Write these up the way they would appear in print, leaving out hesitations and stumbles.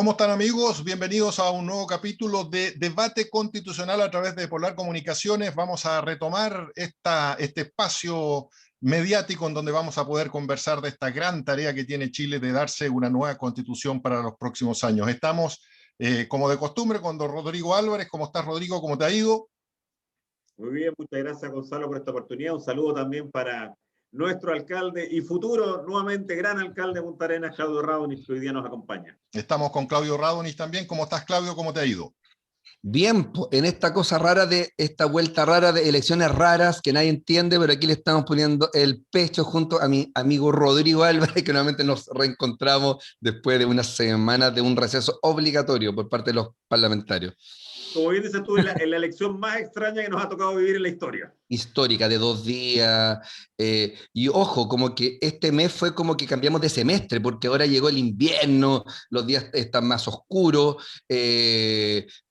¿Cómo están, amigos? Bienvenidos a un nuevo capítulo de Debate Constitucional a través de Polar Comunicaciones. Vamos a retomar este espacio mediático en donde vamos a poder conversar de esta gran tarea que tiene Chile de darse una nueva constitución para los próximos años. Estamos, como de costumbre, con don Rodrigo Álvarez. ¿Cómo estás, Rodrigo? ¿Cómo te ha ido? Muy bien, muchas gracias, Gonzalo, por esta oportunidad. Un saludo también para nuestro alcalde y futuro, nuevamente, gran alcalde de Punta Arenas, Claudio Radonis, que hoy día nos acompaña. Estamos con Claudio Radonis también. ¿Cómo estás, Claudio? ¿Cómo te ha ido? Bien, en esta cosa rara esta vuelta rara de elecciones raras que nadie entiende, pero aquí le estamos poniendo el pecho junto a mi amigo Rodrigo Álvarez, que nuevamente nos reencontramos después de unas semanas de un receso obligatorio por parte de los parlamentarios. Como bien dices tú, en la elección más extraña que nos ha tocado vivir en la historia. Histórica de 2 días, y ojo, como que este mes fue como que cambiamos de semestre, porque ahora llegó el invierno, los días están más oscuros,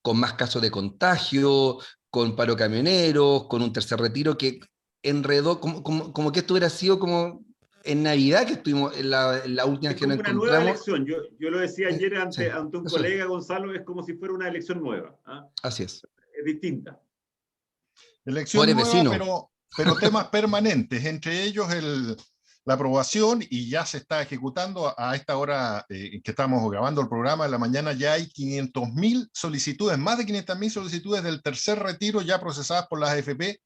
con más casos de contagio, con paro camioneros, con un tercer retiro que enredó, como que esto hubiera sido como en Navidad, que estuvimos en la última Es que nos como una nueva encontramos. elección. Yo lo decía ayer Sí, ante un eso es. colega, Gonzalo, es como si fuera una elección nueva. Así es. Es distinta. Elección Pobres nueva, vecinos. pero temas permanentes, entre ellos la aprobación, y ya se está ejecutando a esta hora que estamos grabando el programa. En la mañana ya hay 500.000 solicitudes, más de 500.000 solicitudes del tercer retiro ya procesadas por las AFP,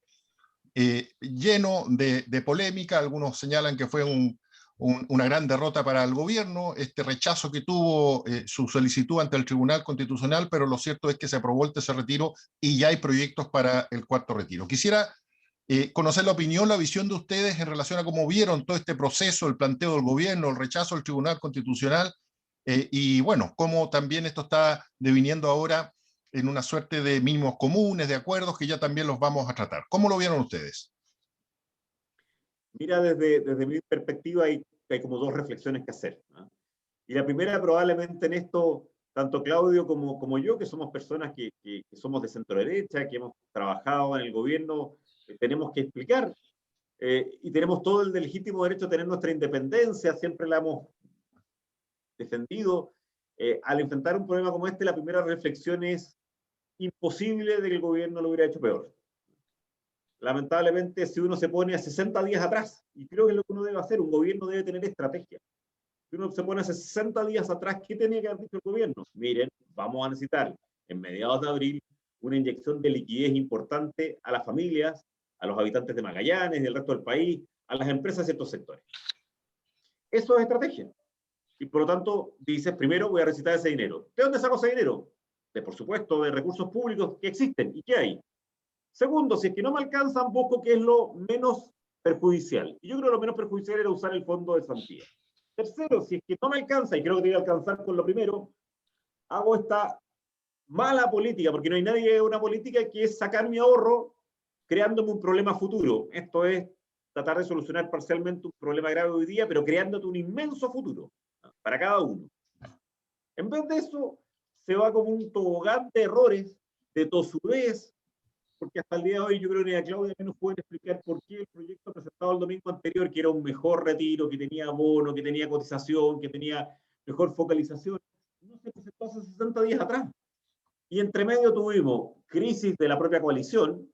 lleno de polémica. Algunos señalan que fue una gran derrota para el gobierno, este rechazo que tuvo su solicitud ante el Tribunal Constitucional, pero lo cierto es que se aprobó el tercer retiro y ya hay proyectos para el cuarto retiro. Quisiera conocer la opinión, la visión de ustedes en relación a cómo vieron todo este proceso, el planteo del gobierno, el rechazo al Tribunal Constitucional, y bueno, cómo también esto está deviniendo ahora en una suerte de mínimos comunes, de acuerdos que ya también los vamos a tratar. ¿Cómo lo vieron ustedes? Mira, desde mi perspectiva hay como dos reflexiones que hacer. Y la primera, probablemente en esto, tanto Claudio como yo, que somos personas que somos de centro derecha, que hemos trabajado en el gobierno, tenemos que explicar, y tenemos todo el legítimo derecho a tener nuestra independencia, siempre la hemos defendido. Al enfrentar un problema como este, la primera reflexión es imposible de que el gobierno lo hubiera hecho peor. Lamentablemente, si uno se pone a 60 días atrás, y creo que es lo que uno debe hacer, un gobierno debe tener estrategia. Si uno se pone hace 60 días atrás, ¿qué tenía que haber dicho el gobierno? Miren, vamos a necesitar en mediados de abril una inyección de liquidez importante a las familias, a los habitantes de Magallanes, del resto del país, a las empresas de ciertos sectores. Eso es estrategia. Y por lo tanto, dices, primero voy a recitar ese dinero. ¿De dónde saco ese dinero? Por supuesto, de recursos públicos que existen. ¿Y qué hay? Segundo, si es que no me alcanzan, busco qué es lo menos perjudicial. Y yo creo que lo menos perjudicial era usar el fondo de Santía. Tercero, si es que no me alcanza, y creo que te voy a alcanzar con lo primero, hago esta mala política, porque no hay nadie que haga una política que es sacar mi ahorro creándome un problema futuro. Esto es tratar de solucionar parcialmente un problema grave hoy día, pero creándote un inmenso futuro para cada uno. En vez de eso, se va como un tobogán de errores, de tosudez, porque hasta el día de hoy yo creo que ni a Claudia menos pueden explicar por qué el proyecto presentado el domingo anterior, que era un mejor retiro, que tenía bono, que tenía cotización, que tenía mejor focalización, no se presentó hace 60 días atrás. Y entre medio tuvimos crisis de la propia coalición,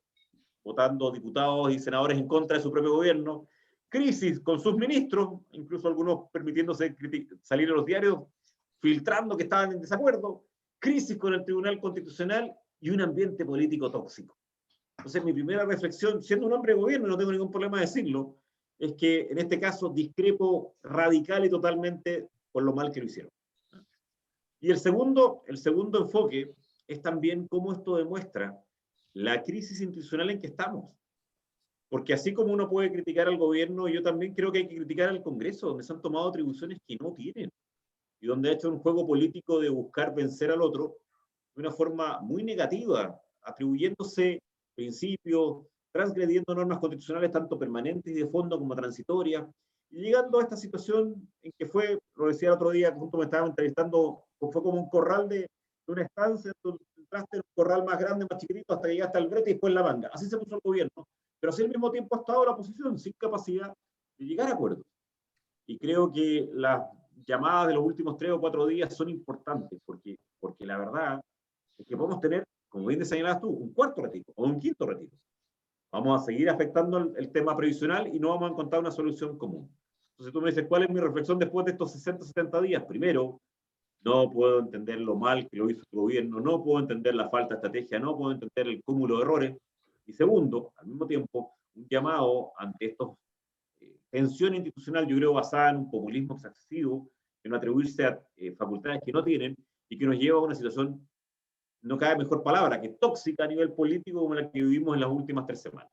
votando diputados y senadores en contra de su propio gobierno, crisis con sus ministros, incluso algunos permitiéndose salir en los diarios, filtrando que estaban en desacuerdo, crisis con el Tribunal Constitucional y un ambiente político tóxico. Entonces, mi primera reflexión, siendo un hombre de gobierno, no tengo ningún problema de decirlo, es que en este caso discrepo radical y totalmente con lo mal que lo hicieron. Y el segundo enfoque es también cómo esto demuestra la crisis institucional en que estamos. Porque así como uno puede criticar al gobierno, yo también creo que hay que criticar al Congreso, donde se han tomado atribuciones que no tienen, y donde ha hecho un juego político de buscar vencer al otro de una forma muy negativa, atribuyéndose principios, transgrediendo normas constitucionales tanto permanentes y de fondo como transitorias, y llegando a esta situación en que fue, lo decía el otro día, justo me estaban entrevistando, fue como un corral de una estancia, entraste en un corral más grande, más chiquitito, hasta que llegaste al brete y después la manga. Así se puso el gobierno, pero así al mismo tiempo ha estado la oposición sin capacidad de llegar a acuerdos. Y creo que las llamadas de los últimos 3 o 4 días son importantes, porque la verdad es que podemos tener, como bien señalabas tú, un cuarto retiro o un quinto retiro. Vamos a seguir afectando el tema previsional y no vamos a encontrar una solución común. Entonces tú me dices, ¿cuál es mi reflexión después de estos 60, 70 días? Primero, no puedo entender lo mal que lo hizo el gobierno, no puedo entender la falta de estrategia, no puedo entender el cúmulo de errores. Y segundo, al mismo tiempo, un llamado ante estos tensión institucional, yo creo, basada en un populismo excesivo, en atribuirse a facultades que no tienen y que nos lleva a una situación, no cabe mejor palabra, que tóxica a nivel político como la que vivimos en las últimas 3 semanas.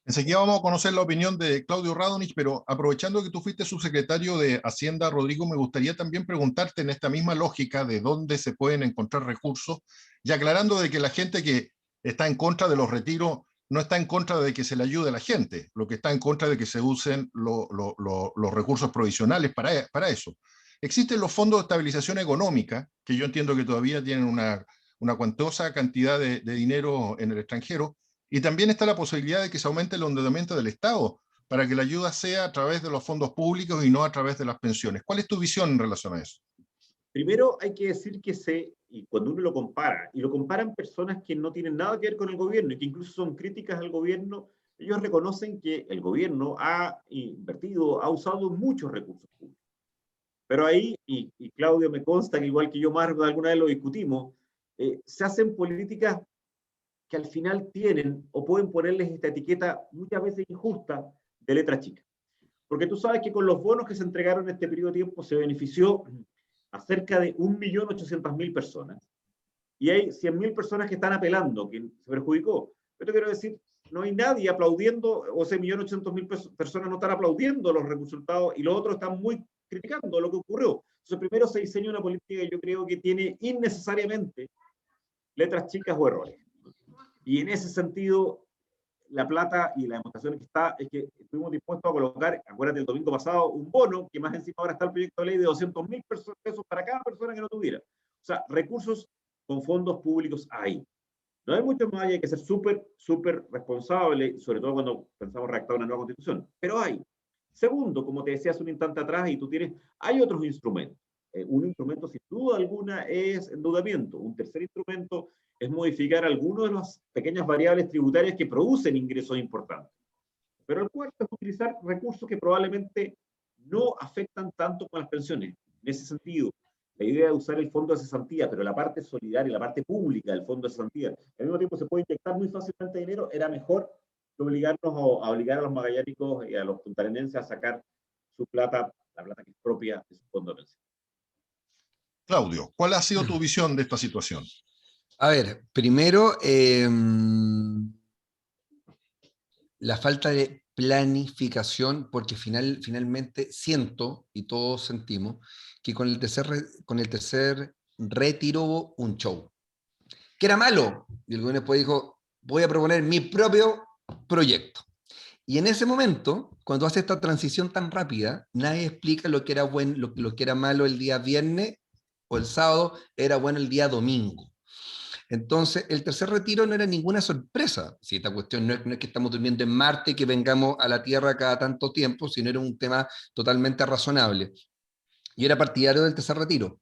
Enseguida vamos a conocer la opinión de Claudio Radonich, pero aprovechando que tú fuiste subsecretario de Hacienda, Rodrigo, me gustaría también preguntarte en esta misma lógica de dónde se pueden encontrar recursos, y aclarando de que la gente que está en contra de los retiros no está en contra de que se le ayude a la gente, lo que está en contra de que se usen los recursos provisionales para eso. Existen los fondos de estabilización económica, que yo entiendo que todavía tienen una cuantiosa cantidad de dinero en el extranjero, y también está la posibilidad de que se aumente el endeudamiento del Estado para que la ayuda sea a través de los fondos públicos y no a través de las pensiones. ¿Cuál es tu visión en relación a eso? Primero hay que decir que y cuando uno lo compara, y lo comparan personas que no tienen nada que ver con el gobierno y que incluso son críticas al gobierno, ellos reconocen que el gobierno ha invertido, ha usado muchos recursos públicos. Pero ahí, y Claudio me consta que igual que yo, Marco, alguna vez lo discutimos, se hacen políticas que al final tienen o pueden ponerles esta etiqueta muchas veces injusta de letra chica. Porque tú sabes que con los bonos que se entregaron en este periodo de tiempo se benefició a cerca de 1.800.000 personas. Y hay 100.000 personas que están apelando, que se perjudicó. Pero quiero decir, no hay nadie aplaudiendo, o ese 1.800.000 personas no están aplaudiendo los resultados y los otros están muy criticando lo que ocurrió. Entonces, primero se diseña una política que yo creo que tiene innecesariamente letras chicas o errores. Y en ese sentido, la plata y la demostración que está es que estuvimos dispuestos a colocar, acuérdate, el domingo pasado, un bono, que más encima ahora está el proyecto de ley de 200.000 pesos para cada persona que no tuviera. O sea, recursos con fondos públicos hay. No hay mucho más, hay que ser súper responsable, sobre todo cuando pensamos redactar una nueva constitución, pero hay. Segundo, como te decía hace un instante atrás, y tú tienes, hay otros instrumentos. Un instrumento, sin duda alguna, es endeudamiento. Un tercer instrumento es modificar algunas de las pequeñas variables tributarias que producen ingresos importantes. Pero el cuarto es utilizar recursos que probablemente no afectan tanto con las pensiones. En ese sentido, la idea de usar el fondo de cesantía, pero la parte solidaria, la parte pública del fondo de cesantía, al mismo tiempo se puede inyectar muy fácilmente dinero, era mejor que obligarnos a obligar a los magallánicos y a los puntarenenses a sacar su plata, la plata que es propia de su fondo de pensión. Claudio, ¿cuál ha sido tu visión de esta situación? A ver, primero, la falta de planificación, porque finalmente siento, y todos sentimos, que con el tercer retiro hubo un show, que era malo, y el gobierno después dijo, voy a proponer mi propio proyecto. Y en ese momento, cuando hace esta transición tan rápida, nadie explica lo que era bueno, lo que era malo el día viernes o el sábado, era bueno el día domingo. Entonces, el tercer retiro no era ninguna sorpresa. Si esta cuestión no es que estamos durmiendo en Marte y que vengamos a la Tierra cada tanto tiempo, sino era un tema totalmente razonable. Yo era partidario del tercer retiro.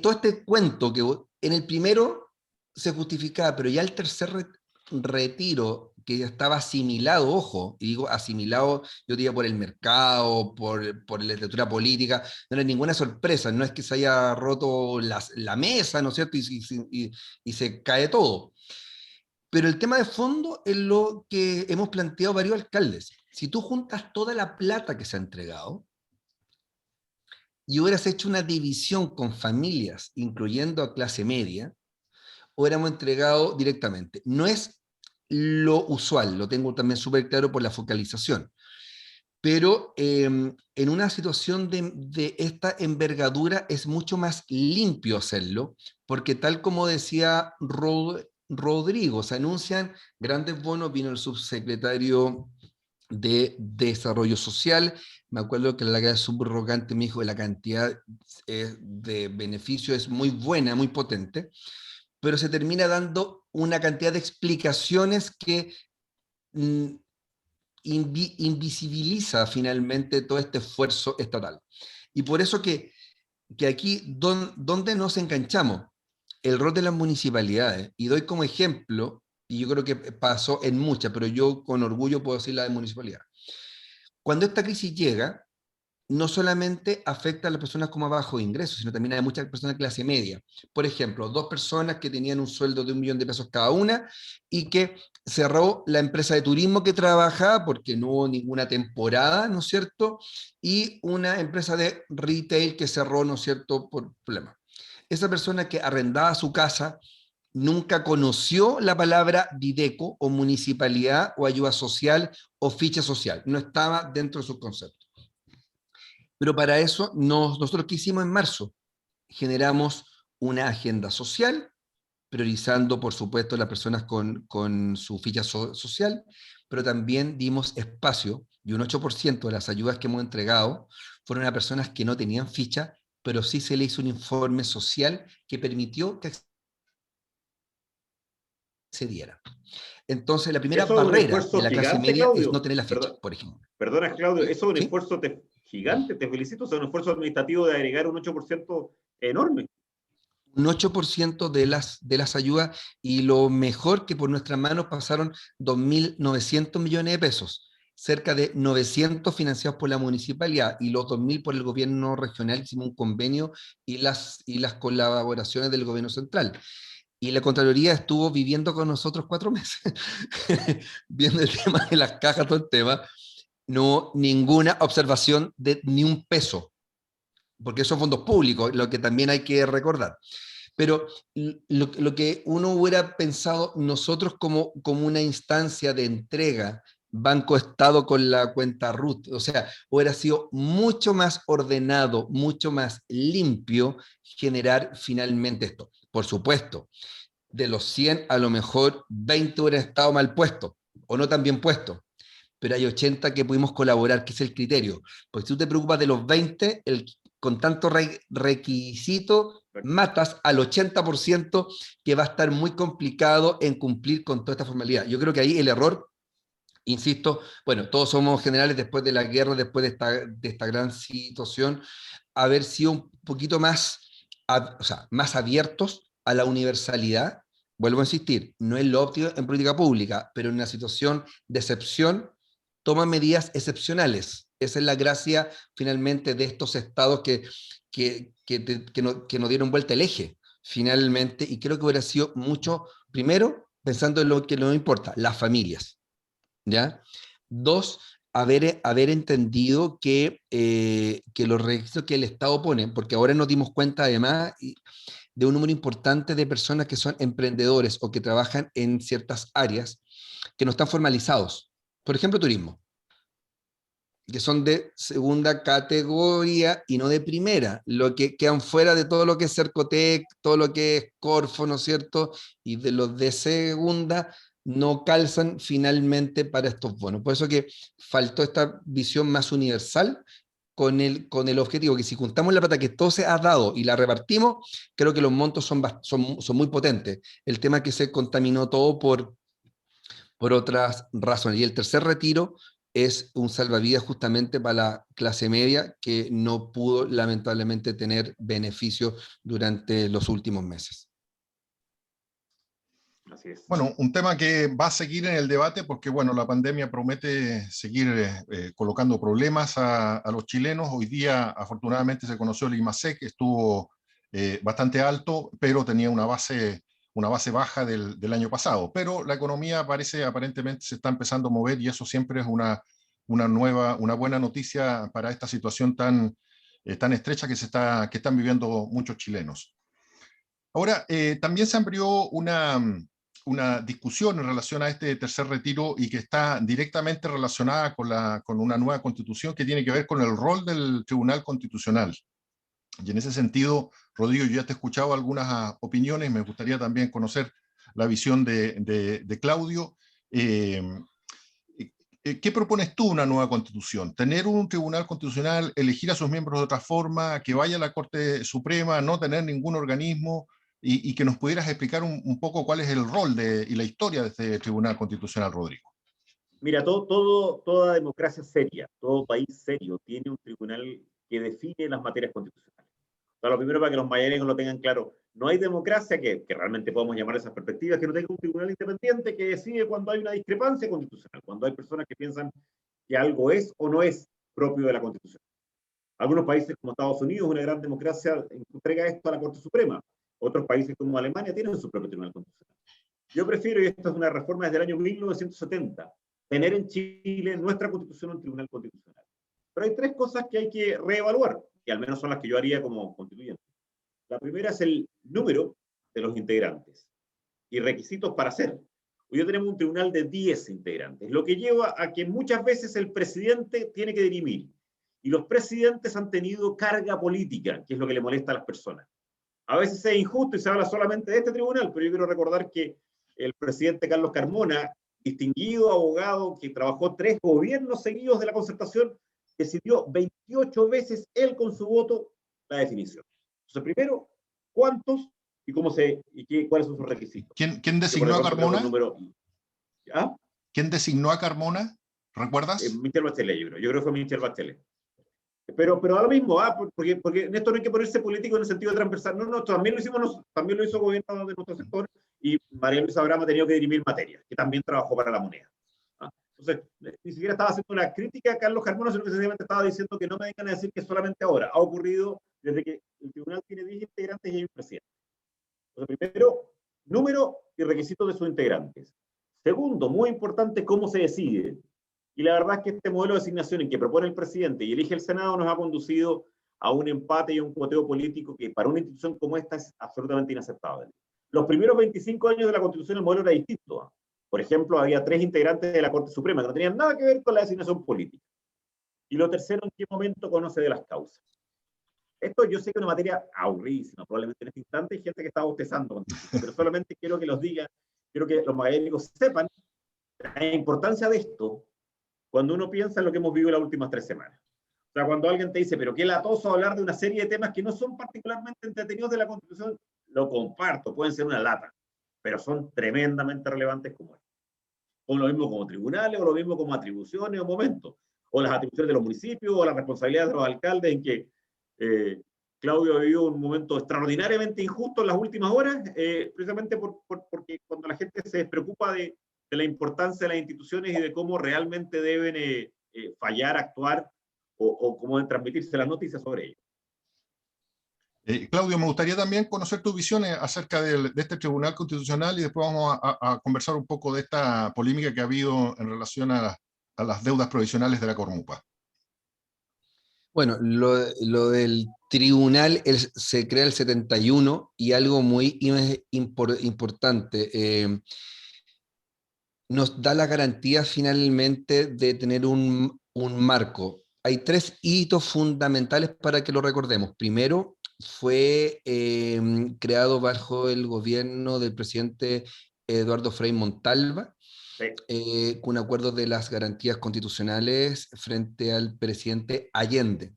Todo este cuento que en el primero se justificaba, pero ya el tercer retiro, que ya estaba asimilado, ojo, y digo asimilado, yo diría por el mercado, por la literatura política, no era ninguna sorpresa, no es que se haya roto la mesa, ¿no es cierto? Y se cae todo. Pero el tema de fondo es lo que hemos planteado varios alcaldes. Si tú juntas toda la plata que se ha entregado, y hubieras hecho una división con familias, incluyendo a clase media, hubiéramos entregado directamente. No es lo usual, lo tengo también súper claro por la focalización, pero en una situación de esta envergadura es mucho más limpio hacerlo, porque tal como decía Rodrigo, se anuncian grandes bonos, vino el subsecretario de Desarrollo Social, me acuerdo que la subrogante me dijo que la cantidad de beneficio es muy buena, muy potente, pero se termina dando una cantidad de explicaciones que invisibiliza finalmente todo este esfuerzo estatal. Y por eso que aquí, ¿dónde nos enganchamos? El rol de las municipalidades. Y doy como ejemplo, y yo creo que pasó en muchas, pero yo con orgullo puedo decir la de municipalidad. Cuando esta crisis llega, no solamente afecta a las personas con más bajos ingresos, sino también a muchas personas de clase media. Por ejemplo, dos personas que tenían un sueldo de 1.000.000 de pesos cada una y que cerró la empresa de turismo que trabajaba porque no hubo ninguna temporada, ¿no es cierto? Y una empresa de retail que cerró, ¿no es cierto?, por problemas. Esa persona que arrendaba su casa nunca conoció la palabra Videco o municipalidad o ayuda social o ficha social. No estaba dentro de sus conceptos. Pero para eso, nosotros ¿qué hicimos en marzo? Generamos una agenda social, priorizando, por supuesto, las personas con su ficha social, pero también dimos espacio, y un 8% de las ayudas que hemos entregado fueron a personas que no tenían ficha, pero sí se le hizo un informe social que permitió que accediera. Entonces, la primera Eso es un barrera de esfuerzo la clase gigante, media es Claudio. no tener la ficha, por ejemplo. Perdona, Claudio, eso es un ¿Sí? esfuerzo gigante, te felicito, es un esfuerzo administrativo de agregar un 8% enorme. Un 8% de las ayudas, y lo mejor que por nuestras manos pasaron 2.900 millones de pesos, cerca de 900 financiados por la municipalidad y los 2.000 por el gobierno regional. Hicimos un convenio y las colaboraciones del gobierno central. Y la Contraloría estuvo viviendo con nosotros 4 meses, viendo el tema de las cajas, todo el tema. No, ninguna observación de ni un peso, porque son fondos públicos, lo que también hay que recordar. Pero lo que uno hubiera pensado nosotros como una instancia de entrega, Banco-Estado con la cuenta RUT, o sea, hubiera sido mucho más ordenado, mucho más limpio generar finalmente esto. Por supuesto, de los 100, a lo mejor 20 hubieran estado mal puestos o no tan bien puestos, pero hay 80 que pudimos colaborar, que es el criterio. Porque si tú te preocupas de los 20, con tanto requisito, matas al 80% que va a estar muy complicado en cumplir con toda esta formalidad. Yo creo que ahí el error, insisto, bueno, todos somos generales después de la guerra, después de esta gran situación, haber sido un poquito más, o sea, más abiertos a la universalidad. Vuelvo a insistir, no es lo óptimo en política pública, pero en una situación de excepción, toma medidas excepcionales. Esa es la gracia finalmente de estos estados que nos dieron vuelta el eje, finalmente, y creo que hubiera sido mucho, primero, pensando en lo que nos importa, las familias, ¿ya? Dos, haber entendido que los requisitos que el Estado pone, porque ahora nos dimos cuenta además de un número importante de personas que son emprendedores o que trabajan en ciertas áreas que no están formalizados. Por ejemplo, turismo, que son de segunda categoría y no de primera, lo que quedan fuera de todo lo que es Cercotec, todo lo que es Corfo, ¿no es cierto? Y de los de segunda no calzan finalmente para estos bonos. Por eso que faltó esta visión más universal con el objetivo que si juntamos la plata que todo se ha dado y la repartimos, creo que los montos son muy potentes. El tema es que se contaminó todo por otras razones. Y el tercer retiro es un salvavidas justamente para la clase media que no pudo lamentablemente tener beneficio durante los últimos meses. Así es. Bueno, un tema que va a seguir en el debate porque, bueno, la pandemia promete seguir colocando problemas a los chilenos. Hoy día, afortunadamente, se conoció el IMASEC, que estuvo bastante alto, pero tenía una base baja del año pasado. Pero la economía aparentemente se está empezando a mover y eso siempre es una buena noticia para esta situación tan estrecha que están viviendo muchos chilenos. Ahora, también se abrió una discusión en relación a este tercer retiro y que está directamente relacionada con una nueva constitución que tiene que ver con el rol del Tribunal Constitucional. Y en ese sentido, Rodrigo, yo ya te he escuchado algunas opiniones, me gustaría también conocer la visión de Claudio. ¿Qué propones tú una nueva constitución? ¿Tener un tribunal constitucional, elegir a sus miembros de otra forma, que vaya a la Corte Suprema, no tener ningún organismo? Y que nos pudieras explicar un poco cuál es el rol y la historia de este tribunal constitucional, Rodrigo. Mira, toda democracia seria, todo país serio tiene un tribunal que define las materias constitucionales. O sea, lo primero, para que los mayareños lo tengan claro, no hay democracia, que realmente podemos llamar esas perspectivas, que no tenga un tribunal independiente que decide cuando hay una discrepancia constitucional, cuando hay personas que piensan que algo es o no es propio de la Constitución. Algunos países como Estados Unidos, una gran democracia, entrega esto a la Corte Suprema. Otros países como Alemania tienen su propio tribunal constitucional. Yo prefiero, y esto es una reforma desde el año 1970, tener en Chile, en nuestra Constitución, un tribunal constitucional. Pero hay tres cosas que hay que reevaluar, que al menos son las que yo haría como constituyente. La primera es el número de los integrantes y requisitos para hacer. Hoy tenemos un tribunal de 10 integrantes, lo que lleva a que muchas veces el presidente tiene que dirimir. Y los presidentes han tenido carga política, que es lo que le molesta a las personas. A veces es injusto y se habla solamente de este tribunal, pero yo quiero recordar que el presidente Carlos Carmona, distinguido abogado que trabajó 3 gobiernos seguidos de la concertación, decidió 28 veces él con su voto la definición. Entonces, primero, ¿cuántos y cuáles son sus requisitos? ¿Quién designó a Carmona? ¿Ah? ¿Quién designó a Carmona? ¿Recuerdas? Michelle Bachelet, yo creo que fue Michelle Bachelet. Pero ahora mismo, porque en esto no hay que ponerse político en el sentido transversal. No, también lo hicimos, también lo hizo el gobierno de nuestro sector, y María Luisa Abraham ha tenido que dirimir materias, que también trabajó para la moneda. Entonces, ni siquiera estaba haciendo una crítica a Carlos Carmona, sino que sencillamente estaba diciendo que no me vengan a decir que solamente ahora. Ha ocurrido desde que el tribunal tiene 10 integrantes y hay un presidente. Entonces, primero, número y requisitos de sus integrantes. Segundo, muy importante, cómo se decide. Y la verdad es que este modelo de designación en que propone el presidente y elige el Senado nos ha conducido a un empate y a un cuoteo político que para una institución como esta es absolutamente inaceptable. Los primeros 25 años de la Constitución el modelo era distinto. Por ejemplo, había 3 integrantes de la Corte Suprema que no tenían nada que ver con la designación política. Y lo tercero, ¿en qué momento conoce de las causas? Esto yo sé que es una materia aburridísima, probablemente en este instante hay gente que está bostezando, pero solamente quiero que los diga, quiero que los magallánicos sepan la importancia de esto cuando uno piensa en lo que hemos vivido las últimas 3 semanas. O sea, cuando alguien te dice, pero qué latoso hablar de una serie de temas que no son particularmente entretenidos de la Constitución, lo comparto, pueden ser una lata, pero son tremendamente relevantes como esto. O lo mismo como tribunales, o lo mismo como atribuciones o momentos, o las atribuciones de los municipios, o las responsabilidades de los alcaldes, en que Claudio ha vivido un momento extraordinariamente injusto en las últimas horas, precisamente porque cuando la gente se preocupa de la importancia de las instituciones y de cómo realmente deben fallar, actuar, o cómo deben transmitirse las noticias sobre ello. Claudio, me gustaría también conocer tus visiones acerca de este Tribunal Constitucional y después vamos a conversar un poco de esta polémica que ha habido en relación a las deudas provisionales de la Cormupa. Bueno, lo del tribunal se crea el 71 y algo muy importante, nos da la garantía finalmente de tener un marco. Hay 3 hitos fundamentales para que lo recordemos. Primero, fue creado bajo el gobierno del presidente Eduardo Frei Montalva, con un acuerdo de las garantías constitucionales frente al presidente Allende.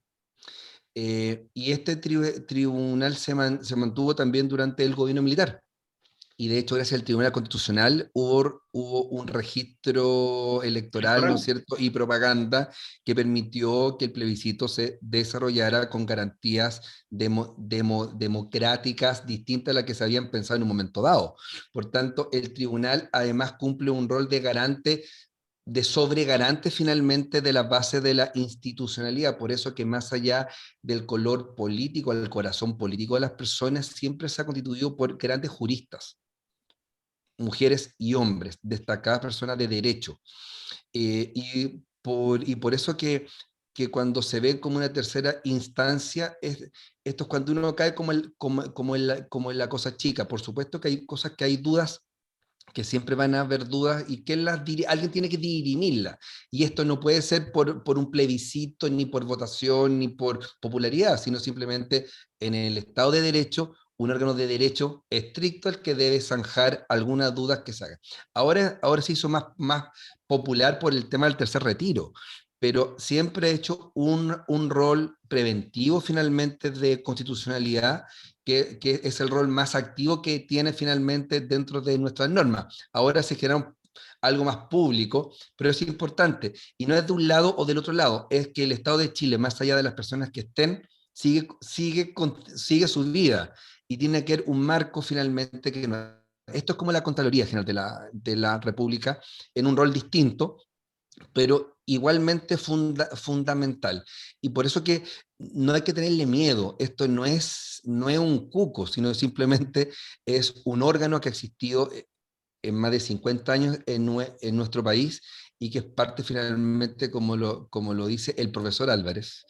Y este tribunal se mantuvo también durante el gobierno militar. Y de hecho, gracias al Tribunal Constitucional hubo un registro electoral, ¿no es cierto?, y propaganda que permitió que el plebiscito se desarrollara con garantías democráticas distintas a las que se habían pensado en un momento dado. Por tanto, el tribunal además cumple un rol de garante, de sobregarante finalmente de la base de la institucionalidad. Por eso que más allá del color político, el corazón político de las personas, siempre se ha constituido por grandes juristas, mujeres y hombres, destacadas personas de derecho. Y por eso que cuando se ve como una tercera instancia, esto es cuando uno cae como en la cosa chica. Por supuesto que hay cosas que hay dudas, que siempre van a haber dudas, y que alguien tiene que dirimirlas. Y esto no puede ser por un plebiscito, ni por votación, ni por popularidad, sino simplemente en el Estado de Derecho, un órgano de derecho estricto el que debe zanjar algunas dudas que se hagan. Ahora se hizo más popular por el tema del tercer retiro, pero siempre ha hecho un rol preventivo finalmente de constitucionalidad, que es el rol más activo que tiene finalmente dentro de nuestras normas. Ahora se generaron algo más público, pero es importante. Y no es de un lado o del otro lado, es que el Estado de Chile, más allá de las personas que estén, sigue su vida y tiene que haber un marco finalmente que no. Esto es como la Contraloría General de la República, en un rol distinto, pero igualmente fundamental. Y por eso que no hay que tenerle miedo. Esto no es un cuco, sino simplemente es un órgano que ha existido en más de 50 años en nuestro país y que es parte finalmente, como lo dice el profesor Álvarez,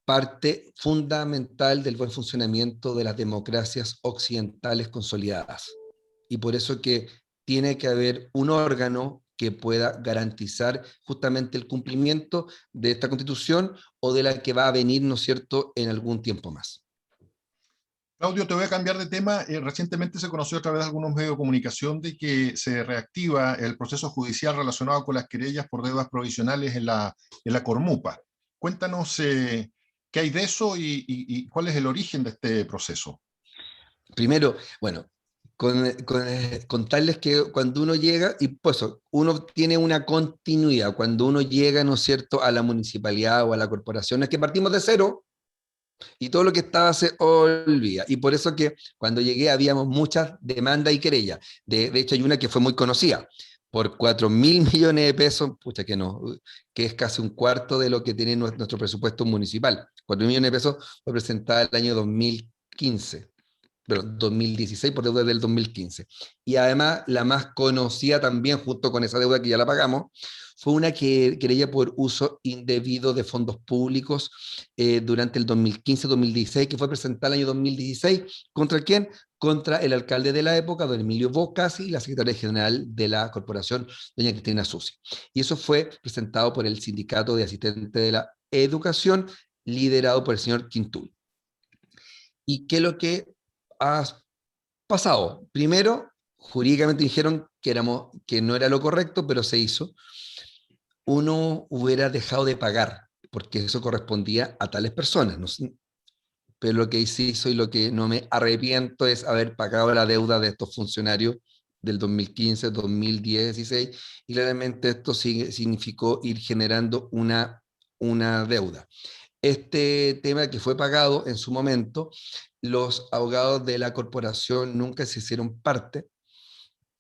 parte fundamental del buen funcionamiento de las democracias occidentales consolidadas. Y por eso que tiene que haber un órgano que pueda garantizar justamente el cumplimiento de esta Constitución o de la que va a venir, ¿no es cierto?, en algún tiempo más. Claudio, te voy a cambiar de tema. Recientemente se conoció a través de algunos medios de comunicación de que se reactiva el proceso judicial relacionado con las querellas por deudas provisionales en la Cormupa. Cuéntanos qué hay de eso y cuál es el origen de este proceso. Primero, bueno, contarles que cuando uno llega, y pues uno tiene una continuidad, cuando uno llega, ¿no es cierto?, a la municipalidad o a la corporación, es que partimos de cero y todo lo que estaba se olvida. Y por eso que cuando llegué habíamos muchas demandas y querellas. De hecho, hay una que fue muy conocida, por 4.000 millones de pesos, pucha que no, que es casi un cuarto de lo que tiene nuestro presupuesto municipal. 4.000 millones de pesos fue presentada el año 2015. Pero 2016 por deuda del 2015. Y además, la más conocida también, junto con esa deuda que ya la pagamos, fue una querella por uso indebido de fondos públicos durante el 2015-2016, que fue presentada el año 2016. ¿Contra quién? Contra el alcalde de la época, don Emilio Bocasi, y la secretaria general de la corporación, doña Cristina Susi. Y eso fue presentado por el Sindicato de Asistentes de la Educación, liderado por el señor Quintul. ¿Y qué es lo que ha pasado? Primero, jurídicamente dijeron que no era lo correcto, pero se hizo. Uno hubiera dejado de pagar, porque eso correspondía a tales personas. ¿No? Pero lo que se hizo y lo que no me arrepiento es haber pagado la deuda de estos funcionarios del 2015, 2010, 2016, y claramente esto significó ir generando una deuda. Este tema que fue pagado en su momento, los abogados de la corporación nunca se hicieron parte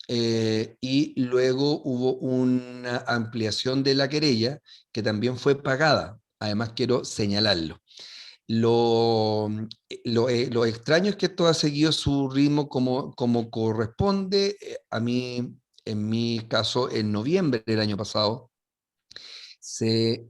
y luego hubo una ampliación de la querella que también fue pagada. Además, quiero señalarlo. Lo extraño es que esto ha seguido su ritmo como corresponde. A mí, en mi caso, en noviembre del año pasado, se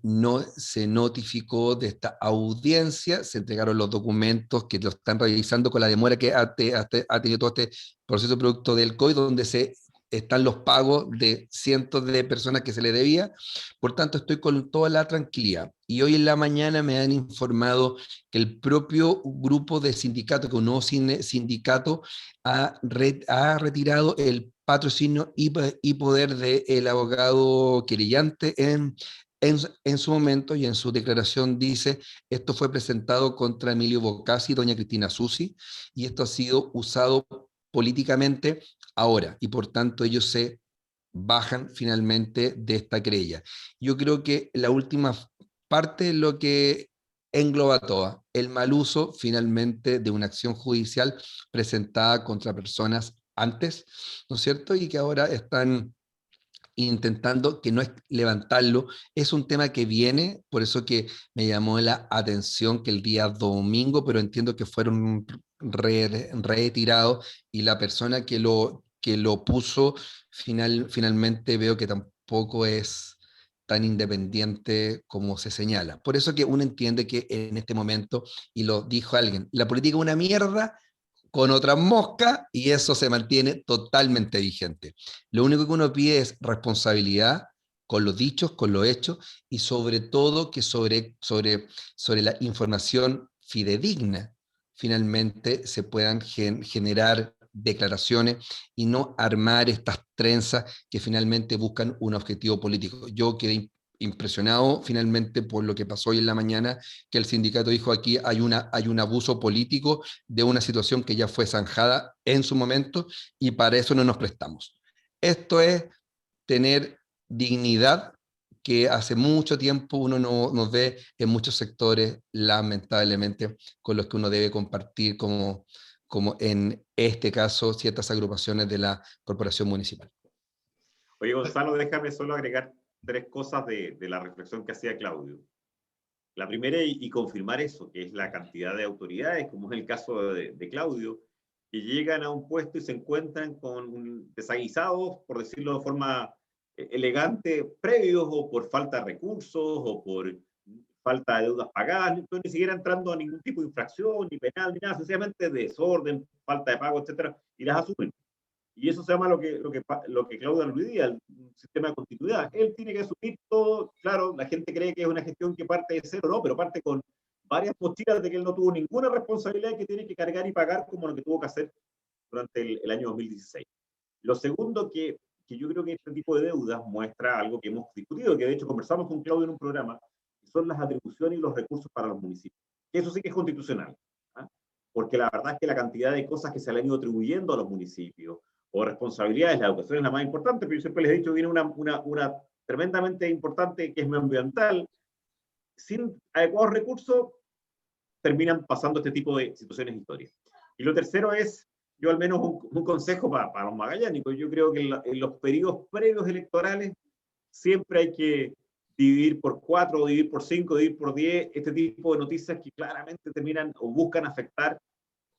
notificó de esta audiencia, se entregaron los documentos que lo están revisando con la demora que ha tenido todo este proceso producto del COVID, donde están los pagos de cientos de personas que se le debía. Por tanto, estoy con toda la tranquilidad. Y hoy en la mañana me han informado que el propio grupo de sindicato, que un nuevo sindicato, ha retirado el patrocinio y poder del abogado querellante en su momento, y en su declaración dice: esto fue presentado contra Emilio Bocasi y doña Cristina Susi, y esto ha sido usado políticamente ahora, y por tanto ellos se bajan finalmente de esta querella. Yo creo que la última parte es lo que engloba toda, el mal uso finalmente de una acción judicial presentada contra personas antes, ¿no es cierto? Y que ahora están intentando, que no es levantarlo, es un tema que viene, por eso que me llamó la atención que el día domingo, pero entiendo que fueron retirados, y la persona que lo puso finalmente veo que tampoco es tan independiente como se señala. Por eso que uno entiende que en este momento, y lo dijo alguien, la política es una mierda con otras moscas, y eso se mantiene totalmente vigente. Lo único que uno pide es responsabilidad con los dichos, con los hechos, y sobre todo que sobre la información fidedigna finalmente se puedan generar declaraciones y no armar estas trenzas que finalmente buscan un objetivo político. Yo quedé impresionado finalmente por lo que pasó hoy en la mañana, que el sindicato dijo: aquí hay un abuso político de una situación que ya fue zanjada en su momento, y para eso no nos prestamos. Esto es tener dignidad que hace mucho tiempo uno no nos ve en muchos sectores, lamentablemente, con los que uno debe compartir, como en este caso ciertas agrupaciones de la corporación municipal. Oye, Gonzalo, déjame solo agregar 3 cosas de la reflexión que hacía Claudio. La primera, y confirmar eso, que es la cantidad de autoridades, como es el caso de Claudio, que llegan a un puesto y se encuentran con desaguisados, por decirlo de forma elegante, previos o por falta de recursos o por falta de deudas pagadas, no ni siquiera entrando a ningún tipo de infracción, ni penal, ni nada, sencillamente desorden, falta de pago, etcétera, y las asumen. Y eso se llama lo que Claudio aludía, el sistema de continuidad. Él tiene que asumir todo. Claro, la gente cree que es una gestión que parte de cero, no, pero parte con varias mochilas de que él no tuvo ninguna responsabilidad que tiene que cargar y pagar como lo que tuvo que hacer durante el año 2016. Lo segundo que yo creo que este tipo de deudas muestra algo que hemos discutido, que de hecho conversamos con Claudio en un programa, que son las atribuciones y los recursos para los municipios. Eso sí que es constitucional, ¿eh? Porque la verdad es que la cantidad de cosas que se le han ido atribuyendo a los municipios, o responsabilidades, la educación es la más importante, pero yo siempre les he dicho, viene una tremendamente importante que es medioambiental, sin adecuados recursos, terminan pasando este tipo de situaciones históricas. Y lo tercero es, yo al menos un consejo para los magallánicos, yo creo que en los periodos previos electorales siempre hay que dividir por 4, o dividir por 5, dividir por 10, este tipo de noticias que claramente terminan o buscan afectar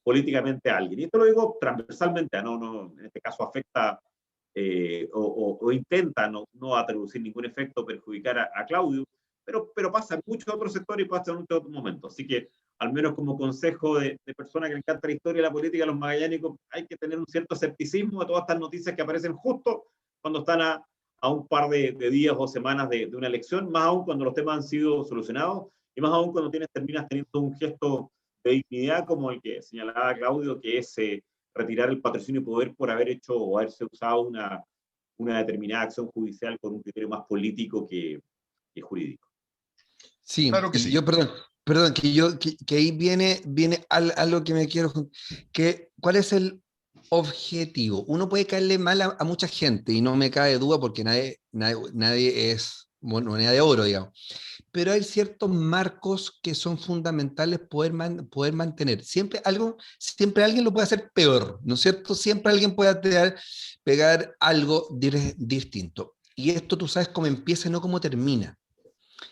políticamente a alguien. Y esto lo digo transversalmente, no en este caso afecta o intenta no a traducir ningún efecto, perjudicar a Claudio, pero pasa en muchos otros sectores y pasa en muchos otros momentos. Así que, al menos como consejo de persona que le encanta la historia y la política, los magallánicos, hay que tener un cierto escepticismo de todas estas noticias que aparecen justo cuando están a un par de días o semanas de una elección, más aún cuando los temas han sido solucionados y más aún cuando terminas teniendo un gesto de dignidad como el que señalaba Claudio, que es retirar el patrocinio y poder por haber hecho o haberse usado una determinada acción judicial con un criterio más político que jurídico. Sí, Claro que y sí. yo, perdón, que ahí viene algo que me quiero, ¿cuál es el objetivo? Uno puede caerle mal a mucha gente y no me cae duda porque nadie es moneda de oro, digamos. Pero hay ciertos marcos que son fundamentales poder mantener. Siempre alguien lo puede hacer peor, ¿no es cierto? Siempre alguien puede pegar algo distinto. Y esto tú sabes cómo empieza y no cómo termina.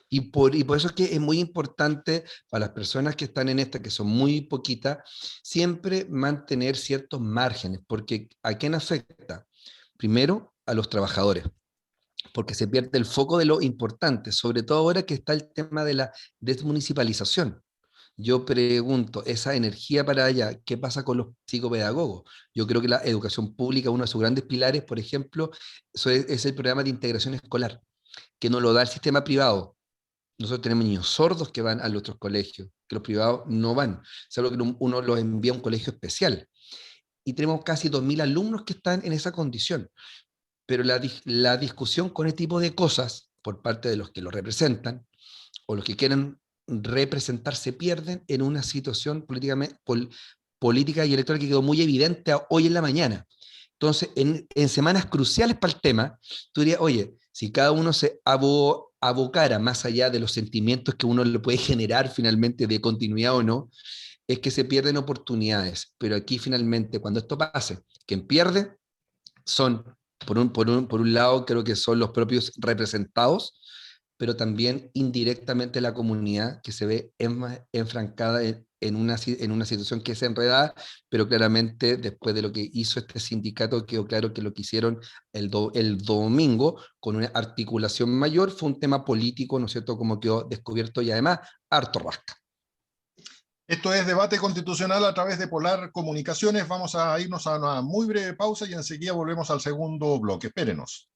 Y por eso es que es muy importante para las personas que están en esta, que son muy poquitas, siempre mantener ciertos márgenes, porque ¿a quién afecta? Primero, a los trabajadores, porque se pierde el foco de lo importante, sobre todo ahora que está el tema de la desmunicipalización. Yo pregunto, esa energía para allá, ¿qué pasa con los psicopedagogos? Yo creo que la educación pública, uno de sus grandes pilares, por ejemplo, es el programa de integración escolar, que nos lo da el sistema privado. Nosotros tenemos niños sordos que van a nuestros colegios, que los privados no van, salvo que uno los envía a un colegio especial. Y tenemos casi 2.000 alumnos que están en esa condición. Pero la discusión con este tipo de cosas, por parte de los que lo representan, o los que quieren representar, se pierden en una situación política y electoral que quedó muy evidente hoy en la mañana. Entonces, en semanas cruciales para el tema, tú dirías, oye, si cada uno se abocara más allá de los sentimientos que uno le puede generar finalmente de continuidad o no, es que se pierden oportunidades. Pero aquí finalmente, cuando esto pase, quien pierde son, por un lado, creo que son los propios representados, pero también indirectamente la comunidad que se ve enfrancada en una situación que es enredada, pero claramente después de lo que hizo este sindicato quedó claro que lo que hicieron el domingo con una articulación mayor fue un tema político, ¿no es cierto?, como quedó descubierto y además harto rasca. Esto es Debate Constitucional a través de Polar Comunicaciones. Vamos a irnos a una muy breve pausa y enseguida volvemos al segundo bloque. Espérenos.